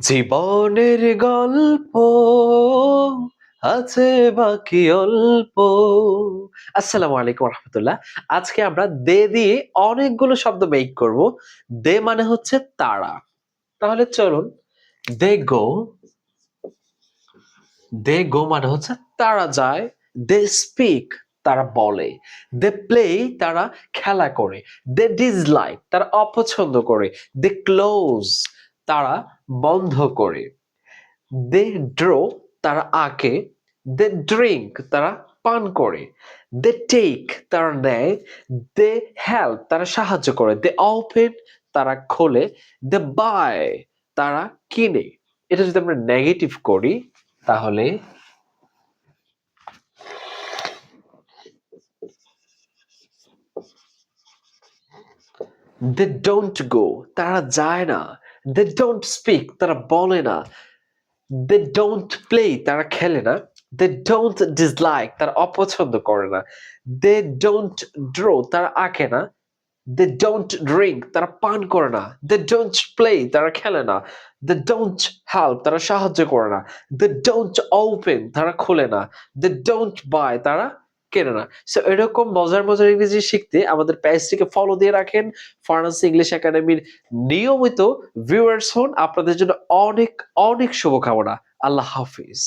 জীবনের গল্প আছে বাকি অল্প। আসসালামু আলাইকুম রহমতুল্লাহ। আজকে আমরা দে দিয়ে অনেকগুলো শব্দ মেক করব। দে মানে হচ্ছে তারা। তাহলে চলুন, দে গো। দে গো মানে হচ্ছে তারা যায়। দে স্পিক তারা বলে। দে প্লে তারা খেলা করে। দে ডিসলাইক তারা অপছন্দ করে। দে ক্লোজ তারা বন্ধ করে। দে ড্র তারা আঁকে। দে ড্রিঙ্ক তারা পান করে। দে টেক তারা নেয়। দে হেল্প তারা সাহায্য করে। দে ওপেন তারা খোলে। দে বাই তারা কিনে। এটা যদি আমরা নেগেটিভ করি তাহলে দে ডোন্ট গো তারা যায় না। দে ডোন্ট স্পিক তারা বলে না। দে ডোন্ট প্লে তারা খেলে না। দে ডোন্ট ডিসলাইক তারা অপছন্দ করে না। দে ডোন্ট ড্র তারা আঁকে না। দে ডোন্ট ড্রিঙ্ক তারা পান করে না। দে ডোন্ট প্লে তারা খেলে না। দে ডোন্ট হেল্প তারা সাহায্য করে না। দে ডোন্ট ওপেন তারা খোলে না। দে ডোন্ট বাই তারা কেনে না। সো এরকম মজার মজার ইংরেজি শিখতে আমাদের পেজটিকে ফলো দিয়ে রাখেন। ফার্নাস ইংলিশ একাডেমির নিয়মিত ভিউয়ার্স হন। আপনাদের জন্য অনেক অনেক শুভকামনা। আল্লাহ হাফিজ।